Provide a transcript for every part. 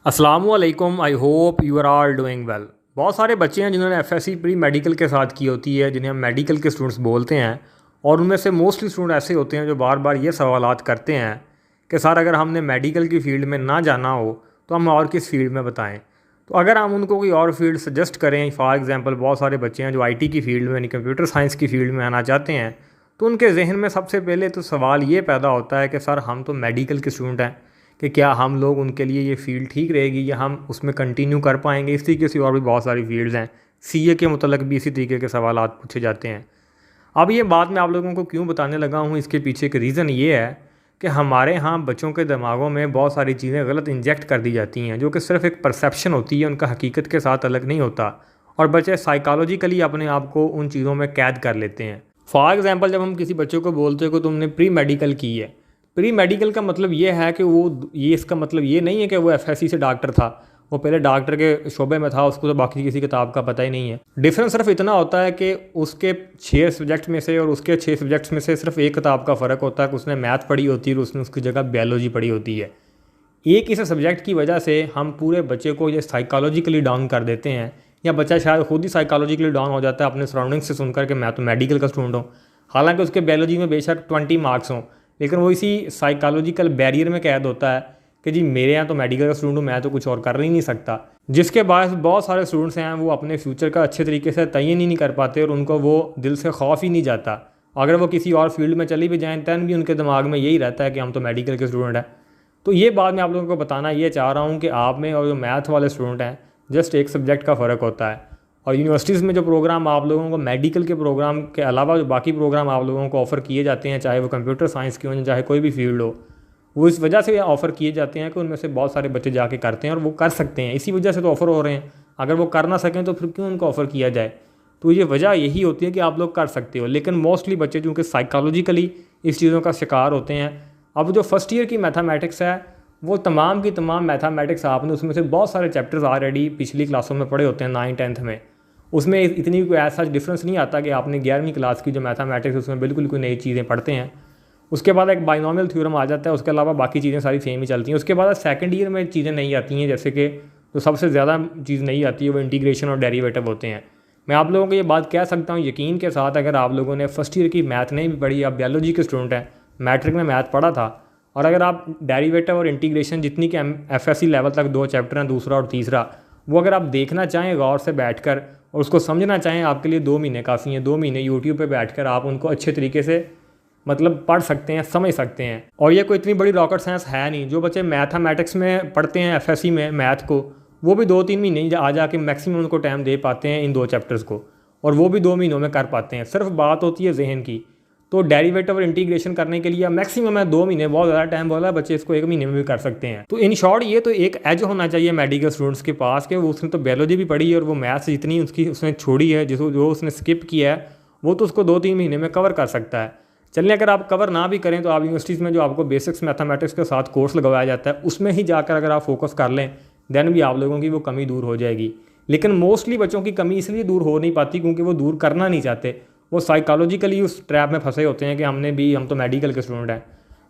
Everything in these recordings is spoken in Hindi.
अस्सलामुअलैकुम। I hope you are all doing well. बहुत सारे बच्चे हैं जिन्होंने एफएससी प्री मेडिकल के साथ की होती है, जिन्हें हम मेडिकल के स्टूडेंट्स बोलते हैं। और उनमें से मोस्टली स्टूडेंट ऐसे होते हैं जो बार बार ये सवालात करते हैं कि सर अगर हमने मेडिकल की फ़ील्ड में ना जाना हो तो हम और किस फील्ड में बताएं। तो अगर हम उनको कोई और फील्ड सजेस्ट करें, फॉर एग्ज़ाम्पल बहुत सारे बच्चे हैं जो आईटी की फ़ील्ड में यानी कंप्यूटर साइंस की फ़ील्ड में आना चाहते हैं, तो उनके जहन में सबसे पहले तो सवाल ये पैदा होता है कि सर हम तो मेडिकल के स्टूडेंट हैं, कि क्या हम लोग उनके लिए ये फ़ील्ड ठीक रहेगी या हम उसमें कंटिन्यू कर पाएंगे। इस तरीके से और भी बहुत सारी फील्ड्स हैं। सीए के मुतल्लिक़ भी इसी तरीके के सवालात पूछे जाते हैं। अब ये बात मैं आप लोगों को क्यों बताने लगा हूँ, इसके पीछे एक रीज़न ये है कि हमारे यहाँ बच्चों के दिमागों में बहुत सारी चीज़ें गलत इंजेक्ट कर दी जाती हैं, जो कि सिर्फ एक परसेप्शन होती है, उनका हकीकत के साथ अलग नहीं होता। और बच्चे साइकोलॉजिकली अपने आप को उन चीज़ों में कैद कर लेते हैं। फॉर एग्ज़ाम्पल जब हम किसी बच्चे को बोलते हैं कि तुमने प्री मेडिकल की है, प्री मेडिकल का मतलब ये है कि इसका मतलब ये नहीं है कि वो एफएससी से डॉक्टर था, वो पहले डॉक्टर के शोबे में था, उसको तो बाकी किसी किताब का पता ही नहीं है। डिफरेंस सिर्फ इतना होता है कि उसके 6 सब्जेक्ट में से और उसके 6 सब्जेक्ट्स में से सिर्फ एक किताब का फ़र्क होता है कि उसने मैथ पढ़ी होती है और उसने उसकी जगह बायोलॉजी पढ़ी होती है। एक इस सब्जेक्ट की वजह से हम पूरे बच्चे को ये साइकोलॉजिकली डाउन कर देते हैं, या बच्चा शायद खुद ही साइकोलॉजिकली डाउन हो जाता है अपने सराउंडिंग से सुनकर कि मैं तो मेडिकल का स्टूडेंट हूँ। हालांकि उसके बायोलॉजी में बेशक 20 मार्क्स हों, लेकिन वो इसी साइकोलॉजिकल बैरियर में कैद होता है कि जी मेरे यहाँ तो मेडिकल का स्टूडेंट हूँ, मैं तो कुछ और कर ही नहीं सकता। जिसके बाद बहुत सारे स्टूडेंट्स हैं वो अपने फ्यूचर का अच्छे तरीके से तयन ही नहीं कर पाते और उनको वो दिल से खौफ ही नहीं जाता। अगर वो किसी और फील्ड में चली भी जाएँ तब भी उनके दिमाग में यही रहता है कि हम तो मेडिकल के स्टूडेंट हैं। तो ये बात मैं आप लोगों को बताना ये चाह रहा हूँ कि आप में और जो मैथ वाले स्टूडेंट हैं जस्ट एक सब्जेक्ट का फ़र्क होता है। और यूनिवर्सिटीज़ में जो प्रोग्राम आप लोगों को मेडिकल के प्रोग्राम के अलावा जो बाकी प्रोग्राम आप लोगों को ऑफ़र किए जाते हैं, चाहे वो कंप्यूटर साइंस के हों चाहे कोई भी फील्ड हो, वो इस वजह से ऑफ़र किए जाते हैं कि उनमें से बहुत सारे बच्चे जाके करते हैं और वो कर सकते हैं, इसी वजह से तो ऑफ़र हो रहे हैं। अगर वो कर ना सकें तो फिर क्यों उनको ऑफ़र किया जाए। तो ये वजह यही होती है कि आप लोग कर सकते हो, लेकिन मोस्टली बच्चे चूँकि साइकोलॉजिकली इस चीज़ों का शिकार होते हैं। अब जो फर्स्ट ईयर की मैथमेटिक्स है वो तमाम की तमाम मैथमेटिक्स आपने उसमें से बहुत सारे चैप्टर्स ऑलरेडी पिछली क्लासों में पढ़े होते हैं 9th-10th में। उसमें इतनी कोई ऐसा डिफरेंस नहीं आता कि आपने 11वीं क्लास की जो मैथमेटिक्स है उसमें बिल्कुल कोई नई चीज़ें पढ़ते हैं। उसके बाद एक बाइनोमियल थ्योरम आ जाता है, उसके अलावा बाकी चीज़ें सारी सेम ही चलती हैं। उसके बाद सेकंड ईयर में चीज़ें नहीं आती हैं, जैसे कि जो सबसे ज़्यादा चीज़ नहीं आती है वो इंटीग्रेशन और डेरिवेटिव होते हैं। मैं आप लोगों को ये बात कह सकता हूँ यकीन के साथ, अगर आप लोगों ने फर्स्ट ईयर की मैथ नहीं भी पढ़ी, आप बायोलॉजी के स्टूडेंट हैं, मैट्रिक में मैथ पढ़ा था, और अगर आप डेरिवेटिव और इंटीग्रेशन जितनी कि एफएससी लेवल तक 2 चैप्टर हैं, दूसरा और तीसरा, वो अगर आप देखना चाहें गौर से बैठकर और उसको समझना चाहें, आपके लिए 2 महीने काफ़ी हैं। 2 महीने यूट्यूब पे बैठकर आप उनको अच्छे तरीके से मतलब पढ़ सकते हैं, समझ सकते हैं। और ये कोई इतनी बड़ी रॉकेट साइंस है नहीं। जो बच्चे मैथमेटिक्स में पढ़ते हैं एफएससी में मैथ को, वो भी 2-3 महीने आ जाके मैक्सिमम उनको टाइम दे पाते हैं इन 2 चैप्टर्स को, और वो भी 2 महीनों में कर पाते हैं। सिर्फ बात होती है जहन की। तो डेरिवेटिव और इंटीग्रेशन करने के लिए मैक्सिमम है 2 महीने, बहुत ज़्यादा टाइम बोला, बच्चे इसको 1 महीने में भी कर सकते हैं। तो इन शॉर्ट ये तो एक एज होना चाहिए मेडिकल स्टूडेंट्स के पास कि वो उसने तो बायोलॉजी भी पढ़ी है और वो मैथ्स जितनी उसकी उसने छोड़ी है, जो उसने स्किप किया है, वो तो उसको 2-3 महीने में कवर कर सकता है। चलिए अगर आप कवर ना भी करें तो आप यूनिवर्सिटीज़ में जो आपको बेसिक्स मैथमेटिक्स के साथ कोर्स लगवाया जाता है उसमें ही जाकर अगर आप फोकस कर लें, देन भी आप लोगों की वो कमी दूर हो जाएगी। लेकिन मोस्टली बच्चों की कमी इसलिए दूर हो नहीं पाती क्योंकि वो दूर करना नहीं चाहते। वो साइकोलॉजिकली उस ट्रैप में फंसे होते हैं कि हम तो मेडिकल के स्टूडेंट हैं।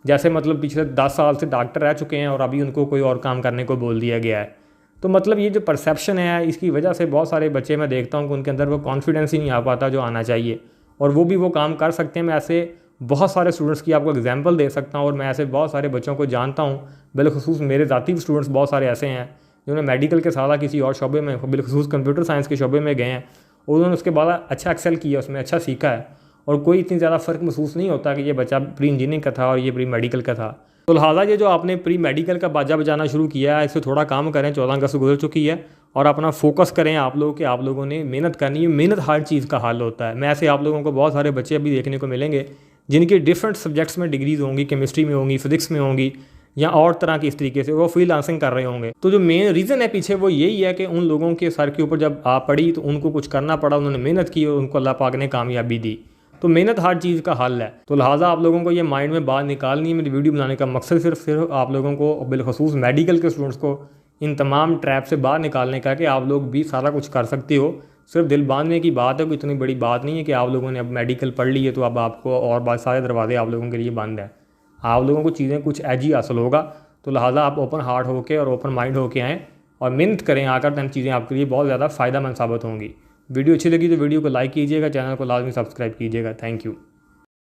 जैसे मतलब पिछले 10 साल से डॉक्टर रह चुके हैं और अभी उनको कोई और काम करने को बोल दिया गया है। तो मतलब ये जो परसेप्शन है, इसकी वजह से बहुत सारे बच्चे मैं देखता हूँ कि उनके अंदर वो कॉन्फिडेंस ही नहीं आ पाता जो आना चाहिए, और वो भी वो काम कर सकते हैं। मैं ऐसे बहुत सारे स्टूडेंट्स की आपको एग्जांपल दे सकता हूँ और मैं ऐसे बहुत सारे बच्चों को जानता हूँ। बिलखुसूस मेरे ज़ाती स्टूडेंट्स बहुत सारे ऐसे हैं जिन्होंने मेडिकल के साथ किसी और शोबे में, बिलखुसूस कंप्यूटर साइंस के शोबे में गए हैं, और उन्होंने उसके बाद अच्छा एक्सेल किया, उसमें अच्छा सीखा है, और कोई इतनी ज़्यादा फ़र्क महसूस नहीं होता कि ये बच्चा प्री इंजीनियरिंग का था और ये प्री मेडिकल का था। तो लिहाजा ये जो आपने प्री मेडिकल का बाजा बजाना शुरू किया है, इससे थोड़ा काम करें। 14 अगस्त गुजर चुकी है और अपना फोकस करें आप लोग कि आप लोगों ने मेहनत करनी है। मेहनत हर चीज़ का हल होता है। मैं ऐसे आप लोगों को बहुत सारे बच्चे अभी देखने को मिलेंगे जिनकी डिफरेंट सब्जेक्ट्स में डिग्रीज होंगी, केमिस्ट्री में होंगी, फिजिक्स में होंगी, या और तरह की इस तरीके से वो फ्रीलांसिंग कर रहे होंगे। तो जो मेन रीज़न है पीछे वो यही है कि उन लोगों के सर के ऊपर जब आ पड़ी तो उनको कुछ करना पड़ा, उन्होंने मेहनत की और उनको अल्लाह पाक ने कामयाबी दी। तो मेहनत हर चीज़ का हल है। तो लिहाजा आप लोगों को ये माइंड में बात निकालनी है। मेरी वीडियो बनाने का मकसद सिर्फ आप लोगों को, बिलखसूस मेडिकल के स्टूडेंट्स को, इन तमाम ट्रैप से बाहर निकालने का कि आप लोग भी सारा कुछ कर सकते हो। सिर्फ दिल बांधने की बात है, कोई इतनी बड़ी बात नहीं है कि आप लोगों ने अब मेडिकल पढ़ ली है तो अब आपको और बात सारे दरवाजे आप लोगों के लिए बंद है। आप लोगों को चीज़ें कुछ एज ही हासिल होगा। तो लिहाजा आप ओपन हार्ट होके और ओपन माइंड होके आएँ और मिन्नत करें आकर, तो चीज़ें आपके लिए बहुत ज़्यादा फ़ायदेमंद साबित होंगी। वीडियो अच्छी लगी तो वीडियो को लाइक कीजिएगा, चैनल को लाजमी सब्सक्राइब कीजिएगा। Thank you.